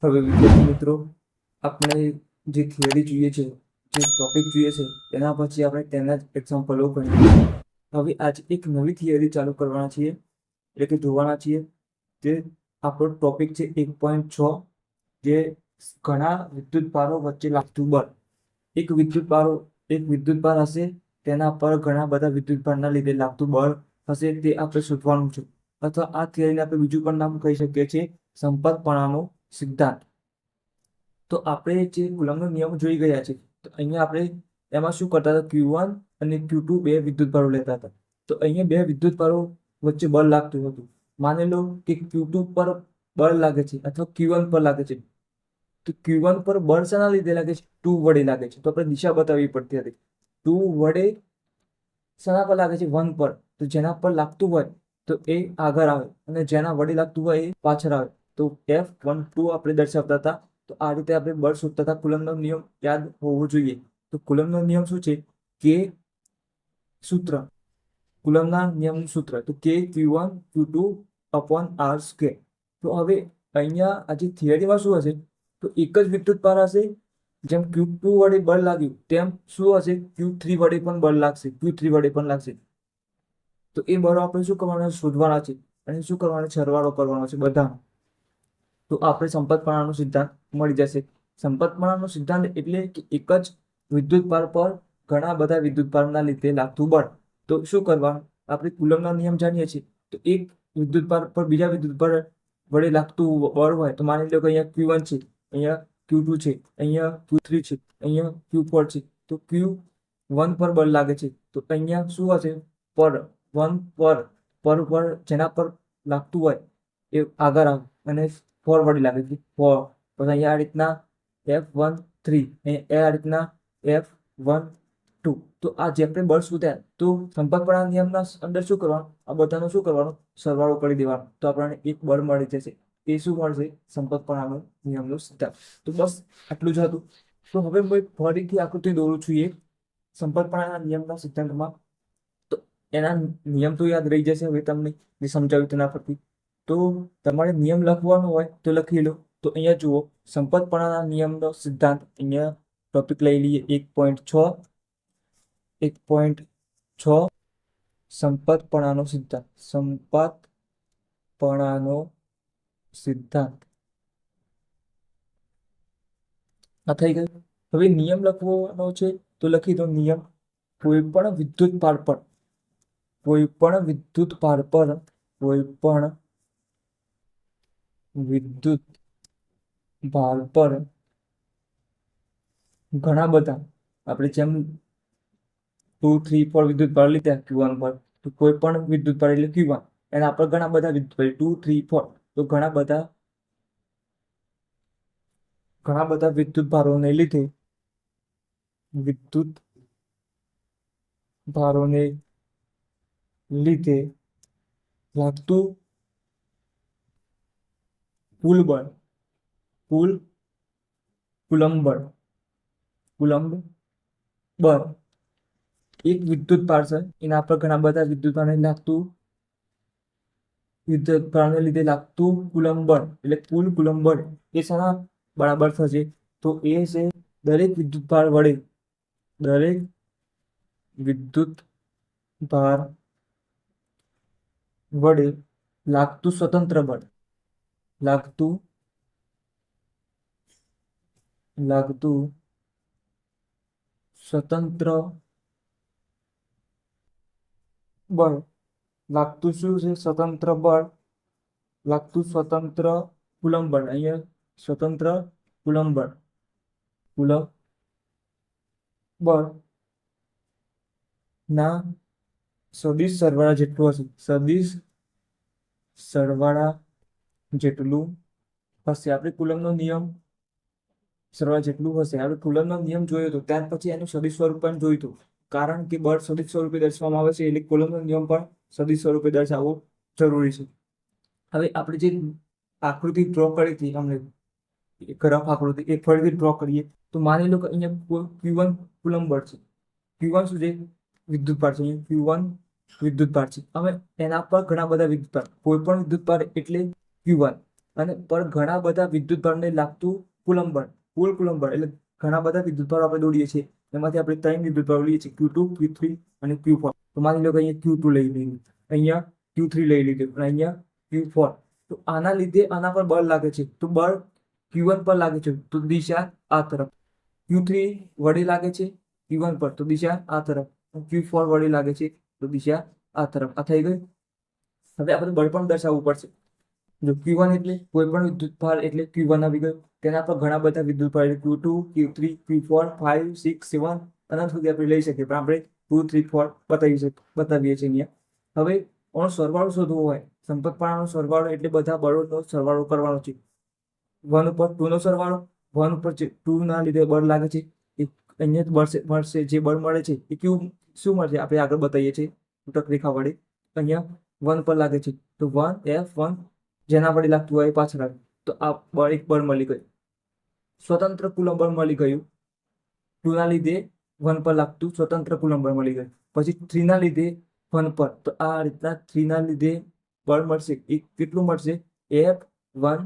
હવે વિદ્યાર્થી મિત્રો, આપણે જે થિયરી જોઈએ છે, જે ટોપિક જોઈએ છે, તેના પછી આપણે તેના જ એક્ઝામ્પલો ગણીએ. હવે આજે એક નવી થિયરી ચાલુ કરવાના છીએ, એટલે કે જોવાના છીએ. જે આપણો ટોપિક છે 1.6, જે ઘણા વિદ્યુત ભારો વચ્ચે લાગતું બળ. એક વિદ્યુત ભાર હશે, તેના પર ઘણા બધા વિદ્યુત ભારના લીધે લાગતું બળ હશે, તે આપણે શોધવાનું છે. અથવા આ થિયરીને આપણે બીજું પણ નામ કહી શકીએ છીએ, સંપર્કપણાનો સિદ્ધાંત. તો આપણે જે કુલમ્બનો નિયમ જોઈ ગયા છે, તો અહીંયા આપણે એમાં શું કરતા હતા, Q1 અને Q2 બે વિદ્યુત ભારો લેતા હતા. તો અહીંયા બે વિદ્યુત ભારો વચ્ચે બળ લાગતું હતું. માની લો કે Q2 પર બળ લાગે છે અથવા Q1 પર લાગે છે. તો Q1 પર બળ શાના લીધે લાગે છે? 2 વડે લાગે છે. તો આપણે દિશા બતાવવી પડતી હતી. 2 વડે શાના પર લાગે છે? 1 પર. તો જેના પર લાગતું હોય તો એ આગળ આવે, અને જેના વડે લાગતું હોય એ પાછળ આવે. તો F12 આપણે દર્શાવતા હતા. તો આ રીતે આપણે બળ શોધતા હતા. કુલમ્બનો નિયમ યાદ હોવો જોઈએ. તો કુલમ્બનો નિયમ શું છે? કે સૂત્ર, કુલમ્બના નિયમનું સૂત્ર, તો K Q1 Q2 upon R². તો હવે અહીંયા આજે થિયરીમાં શું હશે? તો એક જ વિદ્યુત ભાર હશે. જેમ Q2 વડે બળ લાગ્યું, તેમ શું હશે? Q3 વડે પણ બળ લાગશે, Q3 વડે પણ લાગશે. તો એ બળો આપણે શું કરવાના? શોધવાના છે. અને શું કરવાનો? સરવાળો કરવાનો છે બધા. તો આપણે સંપર્કપણાનો સિદ્ધાંત મળી જશે. સંપર્કપણાનો સિદ્ધાંત એટલે કે એક જ વિદ્યુત ભાર પર ઘણા બધા વિદ્યુત ભારના લીધે લાગતું બળ. તો શું કરવાનું? આપણે કુલમ્બના નિયમ જાણીએ છીએ. તો એક વિદ્યુત ભાર પર બીજા વિદ્યુત ભાર વડે લાગતું બળ હોય, તો માની લો કે અહીંયા Q1 છે, અહીંયા Q2 છે, અહીંયા Q3 છે, અહીંયા Q4 છે. તો Q1 પર બળ લાગે છે, તો અહીંયા શું હશે? પર 1 પર જેના પર લાગતું હોય એ આગળ આવે, અને 4 વડે લાગે છે 4. પછી અહીંયા આ રીતના F13, આ રીતના F12. તો આ જે આપણે બળ શોધ્યા, તો સંપર્કપણા નિયમના અંદર શું કરવાનું? આ બધાનો શું કરવાનું? સરવાળો કરી દેવાનો. તો આપણને એક બળ મળી જશે. એ શું મળશે? સંપર્કપણાનો નિયમનો સિદ્ધાંત. તો બસ આટલું જ હતું. તો હવે હું ફરીથી આકૃતિ દોરું છું એક સંપર્કપણાના નિયમના સિદ્ધાંતમાં. તો એના નિયમ તો યાદ રહી જશે હવે તમને જે સમજાવ્યું તેના પરથી. તો તમારે નિયમ લખવાનો હોય તો લખી લો. તો અહીંયા જુઓ, સંપર્કપણાના નિયમનો સિદ્ધાંત. અહીંયા ટોપિક લઈ લઈએ 1.6. 1.6 સંપર્કપણાનો સિદ્ધાંત. સંપર્કપણાનો સિદ્ધાંત આ થઈ ગયું. હવે નિયમ લખવાનો છે, તો લખી દો નિયમ. કોઈ પણ વિદ્યુત ભાર પર કોઈ પણ વિદ્યુત ભાર પર કોઈ પણ વિદ્યુત ભાર પર ઘણા બધા, આપણે જેમ 2 3 4 વિદ્યુત ભાર લીધા Q1 પર, તો કોઈ પણ વિદ્યુત ભાર એટલે Q1, એના પર ઘણા બધા વિદ્યુત ભાર 2 3 4. તો ઘણા બધા વિદ્યુત ભારોને લીધે લાગતું કુલ બળ, કુલમ્બ બળ. એક વિદ્યુત ભાર છે, એના પર ઘણા બધા વિદ્યુત ભારને લીધે લાગતું કુલમ્બ બળ, એટલે કુલ કુલમ્બ બળ એ શાના બરાબર થશે? તો એ છે દરેક વિદ્યુત ભાર વડે લાગતું સ્વતંત્ર બળ. લાગતું સ્વતંત્ર બળ. લાગતું શું છે? સ્વતંત્ર બળ. લાગતું સ્વતંત્ર કુલમ્બ બળ. અહીંયા સ્વતંત્ર કુલમ્બ બળ ના સદિશ સરવાળા જેટલું હશે. સદિશ સરવાળા જેટલું હશે. આપણે કુલમ્બનો નિયમ સરવાળા જેટલું હશે. આપણે કુલમ્બનો નિયમ જોયો હતો, ત્યાર પછી એનું સદિશ સ્વરૂપ પણ જોયું હતું. કારણ કે બળ સદિશ સ્વરૂપે દર્શાવવામાં આવે છે, એટલે કુલમ્બનો નિયમ પણ સદિશ સ્વરૂપે દર્શાવવો જરૂરી છે. હવે આપણે જે આકૃતિ ડ્રો કરી હતી, અમને એક રફ આકૃતિ એક ફરીથી ડ્રો કરીએ. તો માની લો કે અહીંયા Q1 કુલમ્બ બળ છે. Q1 શું છે? વિદ્યુત ભાર છે. અહીંયા Q1 વિદ્યુત ભાર છે. હવે એના પર ઘણા બધા વિદ્યુત ભાર, કોઈ પણ વિદ્યુત ભાર એટલે Q1. અને પર ઘણા બધા વિદ્યુત ભારને લાગતું કુલંબ બળ, કુલંબ બળ એટલે ઘણા બધા વિદ્યુત ભારો આપણે દોડીએ છીએ, એમાંથી આપણે 3 વિદ્યુત ભારો લઈએ છીએ, Q2, Q3 અને Q4. તો માની લો કે અહીંયા Q2 લઈ લીધું, અહીંયા Q3 લઈ લીધું અને અહીંયા Q4. તો આના લીધે આના પર બળ લાગે છે, તો બળ Q1 પર લાગે છે તો દિશા આ તરફ, Q3 વડે લાગે છે Q1 પર તો દિશા આ તરફ, Q4 વડે લાગે છે તો દિશા આ તરફ. આ થઈ ગયું. હવે આપણે બળ પણ દર્શાવવું પડશે. જો Q1 એટલે કોઈ પણ વિદ્યુત ભાર એટલે Q1 આવી ગયું, તેના પર ઘણા બધા વિદ્યુત ભાર એટલે Q2, Q3, Q4, 5, 6, 7 અનંત સુધી આપણે લઈ શકીએ, પણ આપણે 2, 3, 4 બતાવીએ છીએ અહીંયા. હવે આનો સરવાળો શોધવો હોય, સંપર્કપાળાનો સરવાળો એટલે બધા બળોનો સરવાળો કરવાનો છે. 1 ઉપર 2 નો સરવાળો, 1 ઉપર 2 ના લીધે બળ લાગે છે, અહીંયા મળશે જે બળ મળે છે એ શું મળશે આપણે આગળ બતાવીએ છીએ તૂટક રેખા વડે. અહીંયા 1 પર લાગે છે તો 1F1 જેના વડે લાગતું હોય એ પાછળ આવે, તો આ બળ એક બળ મળી ગયું, સ્વતંત્ર કુલંબ બળ મળી ગયું. 2 ના લીધે 1 પર લાગતું સ્વતંત્ર કુલંબ બળ મળી ગયું. પછી 3 ના લીધે 1 પર, તો આ રીતના 3 ના લીધે બળ મળશે, એ કેટલું મળશે F13.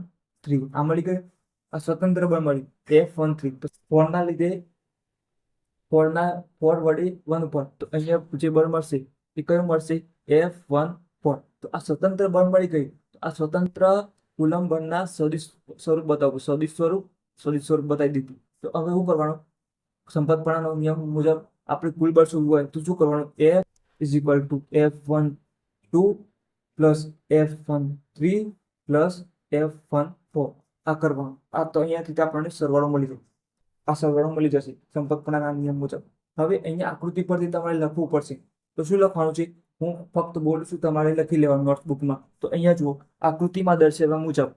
આ મળી ગયું, આ સ્વતંત્ર બળ મળ્યું F13. 4 ના લીધે 4 વડે 1 પર, તો અહીંયા જે બળ મળશે એ કયું મળશે F14. તો આ સ્વતંત્ર બળ મળી ગયું. આ સ્વતંત્ર કુલંબ બળના સદિશ સ્વરૂપ બતાવું, સદિશ સ્વરૂપ બતાવી દીધું. તો હવે શું કરવાનું, સંપર્કપાળાનો નિયમ મુજબ આપણે કુલ બળ શોધવું હોય તો શું કરવાનું, F is equal to F12 plus F13 plus F14 આ કરવાનું. આ તો અહીંયાથી આપણને સરવાળો મળી જાય, આ સરવાળો મળી જશે સંપર્કપાળાના નિયમ મુજબ. હવે અહીંયા આકૃતિ પરથી તમારે લખવું પડશે. તો શું લખવાનું છે, હું ફક્ત બોલું છું, તમારે લખી લેવાનું નોટબુકમાં. તો અહીંયા જુઓ, આકૃતિમાં દર્શાવ્યા મુજબ,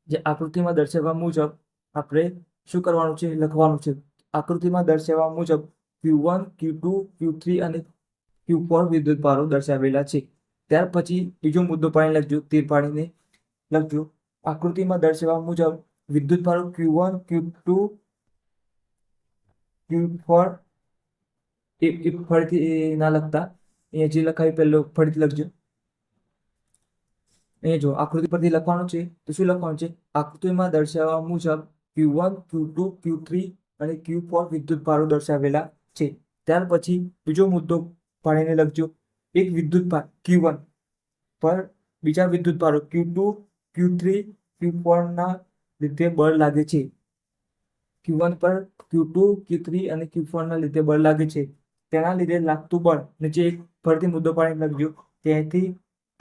જે આકૃતિમાં દર્શાવ્યા મુજબ આપણે શું કરવાનું છે, લખવાનું છે. આકૃતિમાં દર્શાવ્યા મુજબ Q1, Q2, Q3 અને Q4 વિદ્યુત ભારો દર્શાવેલા છે. ત્યાર પછી બીજો મુદ્દો પાડીને લખજો, તીર પાડીને લખજો. આકૃતિમાં દર્શાવ્યા મુજબ વિદ્યુત ભારો Q1, Q2, Q4 એ ફરીથી ના લખતા, અહીંયા જે લખાય પહેલો ફરીથી લખજો. અહીંયા જો આકૃતિ પરથી લખવાનું છે તો શું લખવાનું છે, આકૃતિમાં દર્શાવવા મુજબ Q1, Q2, Q3 અને Q4 વિદ્યુત ભારો દર્શાવેલા છે. ત્યાર પછી બીજો મુદ્દો પાડીને લખજો, એક વિદ્યુત ભાર Q1 પર બીજા વિદ્યુત ભારો Q2, Q3, Q4 ના લીધે બળ લાગે છે. Q1 પર Q2, Q3 અને Q4 ના લીધે બળ લાગે છે. તેના લીધે લાગતું બળ, નીચે એક ફરીથી મુદ્દો પાડીને લખજો, તેથી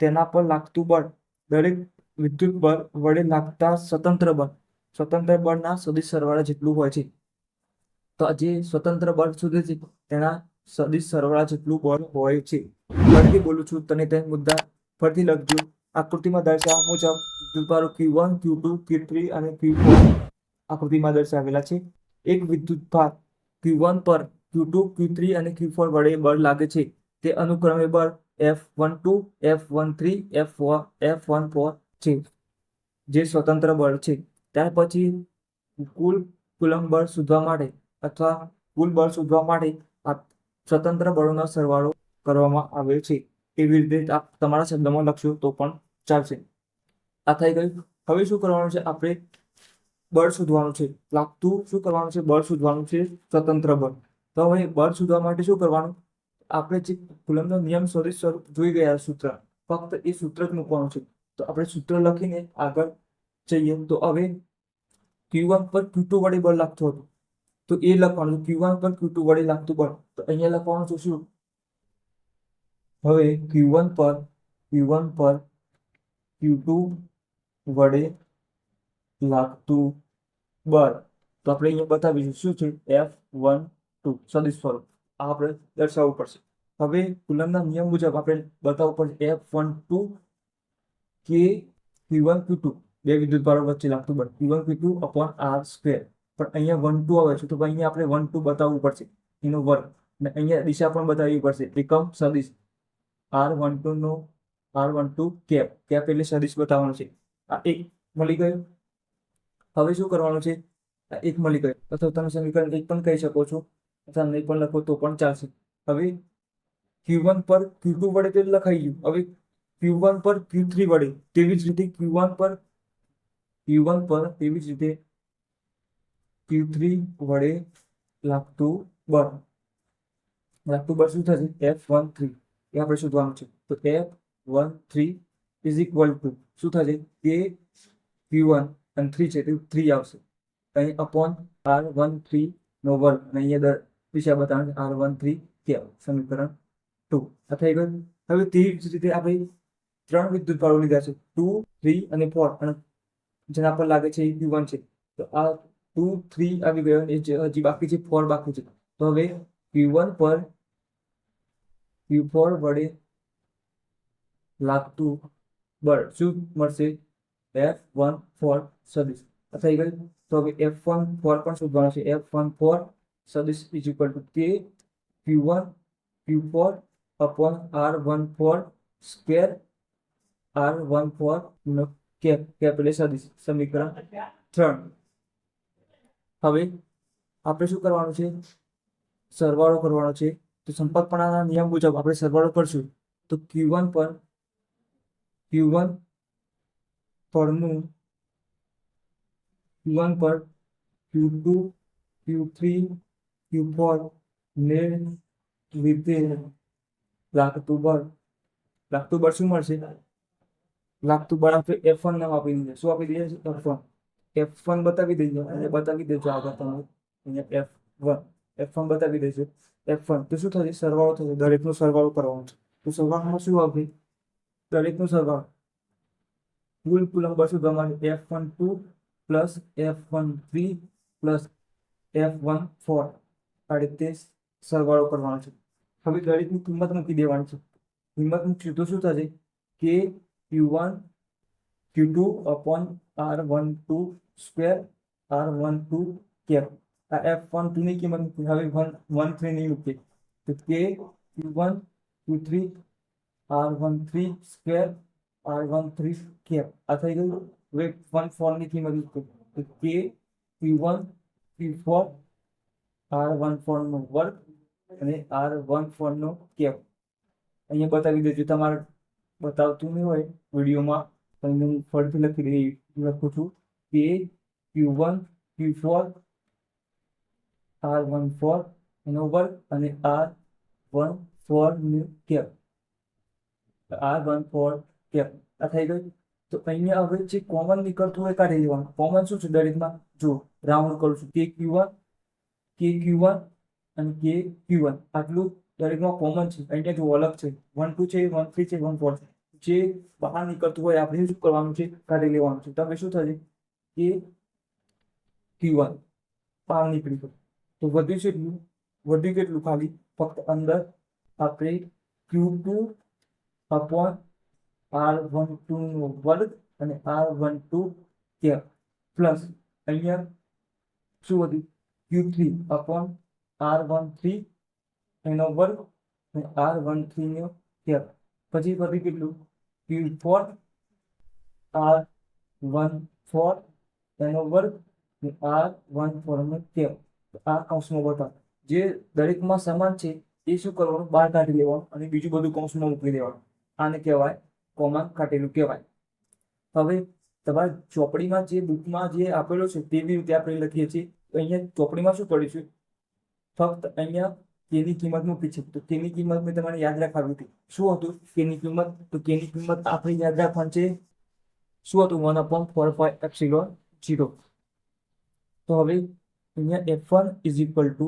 તેના પર લાગતું બળ દરેક વિદ્યુત બળ વડે લાગતા સ્વતંત્ર બળના સદિશ સરવાળા જેટલું હોય છે. તો જે સ્વતંત્ર બળ શોધે છે તેના સદિશ સરવાળા જેટલું બળ હોય છે. ફરીથી બોલું છું, તને તે મુદ્દા ફરીથી લખજો. આકૃતિમાં દર્શાવ્યા મુજબ વિદ્યુત ભારો Q1, Q2, Q3 અને Q4 આકૃતિમાં દર્શાવેલા છે. એક વિદ્યુત ભાર Q1 પર Q2, Q3 અને Q4 વડે બળ લાગે છે. તે અનુક્રમે બળ F12, F13, F14 છે, જે સ્વતંત્ર બળ છે. ત્યાર પછી કુલ કુલંબ બળ શોધવા માટે અથવા કુલ બળ શોધવા માટે આ સ્વતંત્ર બળોનો સરવાળો કરવામાં આવે છે. એવી રીતે આપ તમારા શબ્દમાં લખશો તો પણ ચાલશે. આ થઈ ગયું. હવે શું કરવાનું છે, આપણે બળ શોધવાનું છે. લાગતું શું કરવાનું છે, બળ શોધવાનું છે, સ્વતંત્ર બળ. તો હવે બળ શોધવા માટે શું કરવાનું, આપણે જે કુલંબનો નિયમ સદિશ સ્વરૂપ જોઈ ગયા સૂત્ર, ફક્ત એ સૂત્ર જ મૂકવાનું છે. તો આપણે સૂત્ર લખીને આગળ જઈએ. તો હવે Q1 પર Q2 વડે બળ લાગતું હતું તો એ લખવાનું, Q1 પર Q2 વડે લાગતું બળ, તો અહીંયા લખવાનું છે શું, હવે Q1 પર Q2 વડે લાગતું બળ, તો આપણે અહીંયા બતાવીશું શું છે, F12 સદિશ સ્વરૂપ. આ આપણે દર્શાવવું પડશે. હવે કુલંબના નિયમ મુજબ આપણે બતાવવું પડશે F12 કે Q1, Q2 બે વિદ્યુત ભારો વચ્ચે લાગતું બળ Q1, Q2 upon R². પણ અહીંયા 1, 2 આવે છે તો અહીંયા આપણે 1, 2 બતાવવું પડશે, એનો વર્ગ. અને અહીંયા દિશા પણ બતાવવી પડશે, એકમ સદિશ R12 કેપ એટલે સદિશ બતાવવાનું છે. આ એક મળી ગયું. હવે શું કરવાનું છે, આ એક મળી ગયું, અથવા તમે સમીકરણ 1 પણ કહી શકો છો, અથવા નહીં પણ લખો તો પણ ચાલશે. હવે Q1 પર Q2 વડે તે લખાઈ ગયું. હવે Q1 પર Q3 વડે, તેવી જ રીતે Q1 પર Q1 પર તેવી જ રીતે Q3 વડે લાગતું બળ શું થશે? F13 એ આપણે શોધવાનું છે. તો F13 ઇઝ ઇક્વલ ટુ શું થશે? કે Q1 અને 3 છે તો 3 આવશે અહીં અપોન R13 નો વર્ગ અને અહીંયા દિશા બતાવે R13 કે સમીકરણ 2 આ થઈ ગયું. હવે તેવી જ રીતે આપણે 3 વિદ્યુત ભારો લીધા છે 2, 3 અને 4 અને જેના પર લાગે છે એ Q1 છે. તો આ 2, 3 આવી ગયો અને હજી બાકી છે 4 બાકી છે. તો હવે Q1 પર Q4 વડે લાગતું બળ શું મળશે? F14 સદિશ થઈ ગયું. તો હવે F14 પણ શોધવાનું છે. F14 સદિશ ઇઝ ઇક્વલ ટુ કે Q1 Q4 upon R14 square R14 નો કેપ એટલે સદિશ સમીકરણ 3. હવે આપણે શું કરવાનું છે? સરવાળો કરવાનો છે. તો સંપર્કપણાના નિયમ મુજબ આપણે સરવાળો કરશું. તો Q1 પરનું Q1 પર Q2 Q3 Q4 ને લીધે લાગતું બળ શું મળશે? લાગતું બળ આપણે F1 નામ આપી દઈએ. શું આપી દઈએ? F1 બતાવી દઈએ અને બતાવી દેજો આગળ તમે અહીંયા F1 બતાવી દેજો. F1 તો શું થશે? સરવાળો થશે. દરેકનો સરવાળો કરવાનો છે. તો સરવાળામાં શું આવશે? દરેકનો સરવાળો કુલ નંબર શોધવા માટે F12 plus F13 plus F14 આ રીતે સરવાળો કરવાનો છે. હવે દરેકની કિંમત મૂકી દેવાની છે. કિંમત મૂકશું તો શું થશે? કે Q1 Q2 upon R12 square R12 cap આ F12 ની કિંમત મૂકી. હવે 13 નહીં મૂકીએ તો કે Q1 Q3 R13 square R13 cap આ થઈ ગયું. હવે 14 ની કિંમત મૂકી તો કે Q1 Q4 R14 નો વર્ગ અને R14 નો કેપ અહીંયા બતાવી દેજો. તમારે બતાવતું નહીં હોય વિડીયોમાં તો હું ફરીથી લખું છું કે Q1 Q4 R14 એનો વર્ગ અને R14 નો કેપ R14 કેપ આ થઈ ગયું. તો અહીંયા હવે જે કોમન નીકળતું હોય કાઢી લેવાનું. કોમન શું છે દરેકમાં? જો રાઉન્ડ કરું છું કે Q1 અને કે Q1 આટલું દરેકમાં કોમન છે. અહીંયા જો અલગ છે 1 2 છે 1 3 છે 1 4 છે. જે બહાર નીકળતું હોય આપણે શું કરવાનું છે? કાઢી લેવાનું છે. તમે શું થશે કે Q1 બહાર નીકળી ગયું તો વધ્યું કેટલું? ખાલી ફક્ત અંદર આપણે Q2 અપોન R12 નો વર્ગ અને R12 કેપ પ્લસ અહીંયા શું વધ્યું? Q3 અપોન R13 એનો વર્ગ અને R13 નો કેપ પછી વધી કેટલું? Q4 R14 એનો વર્ગ અને R14 નો કેપ આ કૌંસમાં બતાવો. જે દરેકમાં સમાન છે એ શું કરવાનું? બહાર કાઢી લેવાનું અને બીજું બધું કૌંસમાં મૂકી દેવાનું. આને કહેવાય કોમન કાઢેલું કહેવાય. હવે તમારા ચોપડીમાં જે બુકમાં જે આપેલો છે તેવી રીતે આપણે લખીએ છીએ. તો અહીંયા ચોપડીમાં શું કરીશું? ફક્ત અહીંયા કેની કિંમત મૂકી છે. તો કેની કિંમત મેં તમારે યાદ રાખવી હતી. શું હતું કેની કિંમત? તો કેની કિંમત આપણે યાદ રાખવાની છે. શું હતું? 1/4πε0. તો હવે અહીંયા F1 ઇઝ ઇક્વલ ટુ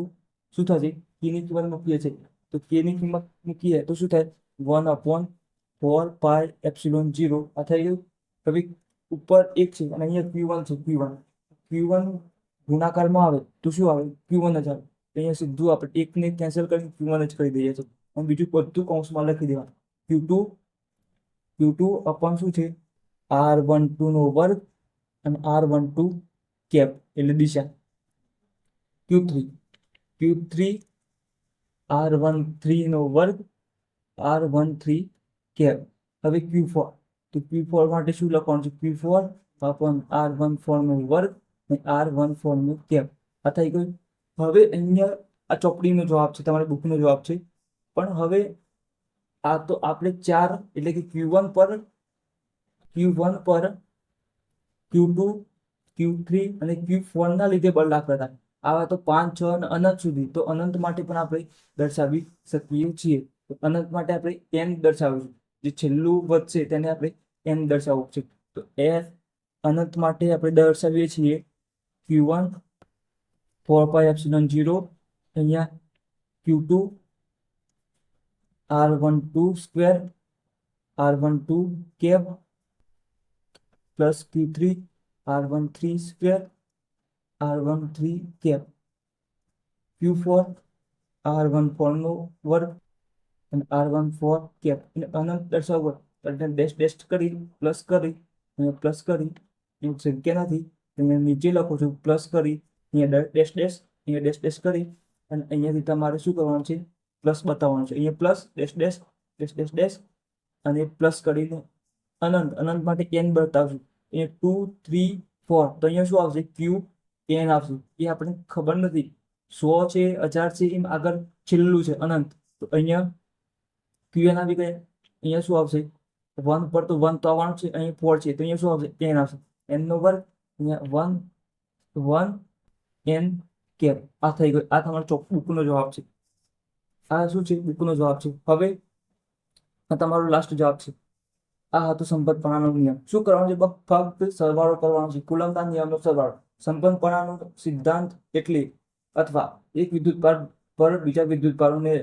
શું થશે? કેની કિંમત મૂકીએ છીએ તો કેની કિંમત મૂકીએ તો શું થાય? 1/4πε0 આ થઈ ગયું. હવે ઉપર 1 છે અને અહીંયા Q1 છે. Q1 ગુણાકારમાં આવે તો શું આવે? Q1 જ આવે. અહીંયા સીધું આપણે 1 ને કેન્સલ કરીને Q1 જ કરી દઈએ છીએ અને બીજું બધું કૌંસમાં લખી દેવાનું. Q2 અપોન શું છે? R12 નો વર્ગ અને R12 કેપ એટલે દિશા. Q3 R13 નો વર્ગ R13 કેપ. હવે Q4 તો Q4 માટે શું લખવાનું છે? Q4 અપોન R14 નો વર્ગ અને R14 નો કેપ આ થઈ ગયું. હવે અહીંયા આ ચોપડીનો જવાબ છે, તમારી બુકનો જવાબ છે. પણ હવે આ તો આપણે 4 એટલે કે Q1 પર Q2, Q3 અને Q4 ના લીધે બળ લાગતા હતા. આવા તો 5, 6 અને અનંત સુધી. તો અનંત માટે પણ આપણે દર્શાવી શકીએ છીએ. તો અનંત માટે આપણે n દર્શાવીશું. જે છેલ્લું વધશે તેને આપણે n દર્શાવવું છે. તો f અનંત માટે આપણે દર્શાવીએ છીએ Q1 4πε0, અહીંયા Q2 R12 square R12 cap plus Q3 R13 square R13 cap, Q4 R14 નો વર્ગ અને R14 કેપ. અને અનંત દર્શાવવું એટલે ડેશ કરી પ્લસ કરી અહીંયા પ્લસ કરી સંખ્યા નથી અહીંયા નીચે લખું છું પ્લસ કરી અહીંયા ડેશ કરી અને અહીંયાથી તમારે શું કરવાનું છે? પ્લસ બતાવવાનું છે. અહીંયા પ્લસ ડેશ અને પ્લસ કરીને અનંત માટે n બતાવશું. અહીંયા 2, 3, 4 તો અહીંયા શું આવશે? Qn આવશે. એ આપણને ખબર નથી 100 છે 1000 છે એમ આગળ છેલ્લું છે અનંત. તો અહીંયા Qn આવી ગયા. અહીંયા શું આવશે? 1 પર તો 1 તો આવવાનું છે. અહીંયા 4 છે તો અહીંયા શું આવશે? n આવશે. n નો વર્ગ અહીંયા 1 n કેપ. આ થઈ ગયું. આ તમારો બુકનો જવાબ છે. આ શું છે? બુકનો જવાબ છે. હવે આ તમારો લાસ્ટ જવાબ છે. આ હતો સંપતપણાનો નિયમ. શું કરવાનું છે? ફક્ત સરવાળો કરવાનો છે. કુલમ્બના નિયમનો સરવાળો. સંપતપણાનો સિદ્ધાંત એટલે અથવા એક વિદ્યુતભાર પર બીજા વિદ્યુતભારોને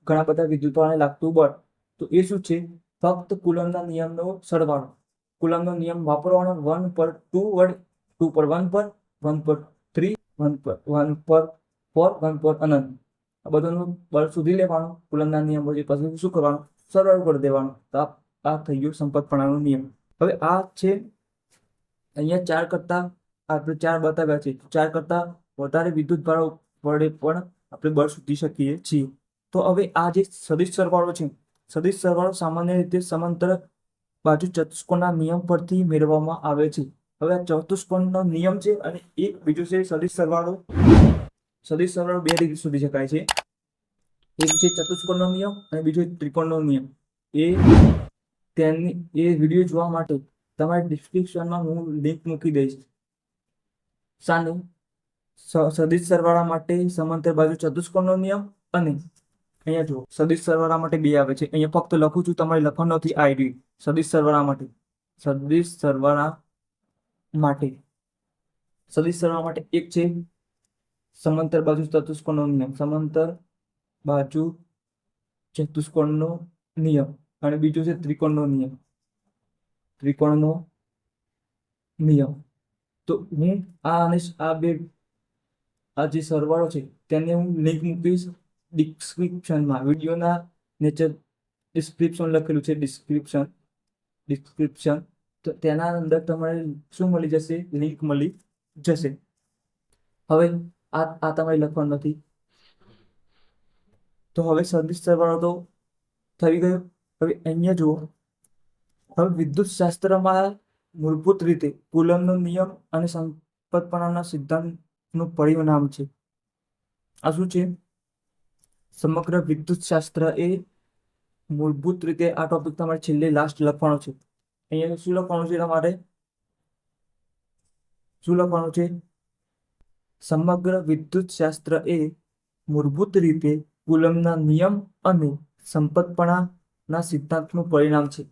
ઘણા બધા વિદ્યુતભારોને લાગતું બળ. તો એ શું છે? ફક્ત કુલમ્બના નિયમનો સરવાળો. કુલમ્બનો નિયમ વાપરવાનો 1 પર 2 વડે, 2 પર 1 પર, 1 પર 3, 1 પર 4, 1 પર અનંત. આ બધાનું બળ શોધી લેવાનું કુલમ્બના નિયમ પછી. પછી શું કરવાનું? સરવાળો કરી દેવાનું. તો આ થઈ ગયો સંપતપણાનો નિયમ. હવે આ છે અહીંયા 4 કરતા આપણે 4 બતાવ્યા છે. 4 કરતા વધારે વિદ્યુતભારો વડે પણ આપણે બળ શોધી શકીએ છીએ. તો હવે આ જે સદિશ સરવાળો છે, સદિશ સરવાળો સામાન્ય રીતે સમાંતર બાજુ ચતુષ્કોણના નિયમ પરથી મેળવવામાં આવે છે. હવે આ ચતુષ્કોણનો નિયમ છે અને એક બીજું છે સદિશ સરવાળો. સદિશ સરવાળો બે રીતે શોધી શકાય છે. એક છે ચતુષ્કોણનો નિયમ અને બીજો ત્રિકોણનો નિયમ. એ વિડીયો જોવા માટે તમારી ડિસ્ક્રિપ્શનમાં હું લિંક મૂકી દઈશ. સાનું સદિશ સરવાળા માટે સમાંતર બાજુ ચતુષ્કોણનો નિયમ અને અહીંયા જો સદિશ સરવાળા માટે બે આવે છે. અહીંયા ફક્ત લખું છું, તમારે લખવાનું નથી. આઈડી સદિશ સરવાળા માટે એક છે સમાંતર બાજુ ચતુષ્કોણનો નિયમ, સમાંતર બાજુ ચતુષ્કોણનો નિયમ અને બીજું છે ત્રિકોણનો નિયમ. તો હું આ જે સરવાળો છે તેને હું લિંક મૂકીશ ડિસ્ક્રિપ્શનમાં. વિડીયોના નીચે ડિસ્ક્રિપ્શન લખેલું છે, ડિસ્ક્રિપ્શન. તો તેના અંદર તમારે શું મળી જશે? લિંક મળી જશે. હવે આ તમારે લખવાનું નથી. તો હવે સદિશ સરવાળો તો થઈ ગયો. હવે અહીંયા જુઓ, હવે વિદ્યુત શાસ્ત્રમાં મૂળભૂત રીતે કુલમ્બનો નિયમ અને સંપતપણાના સિદ્ધાંતનું પરિણામ છે. આ શું છે? સમગ્ર વિદ્યુત શાસ્ત્ર એ મૂળભૂત રીતે આ ટોપિક તમારે છેલ્લે લાસ્ટ લખવાનો છે. અહીંયા શું લખવાનું છે? તમારે શું લખવાનું છે? સમગ્ર વિદ્યુત શાસ્ત્ર એ મૂળભૂત રીતે કુલમ્બના નિયમ અને સંપતપણાના સિદ્ધાંતનું પરિણામ છે.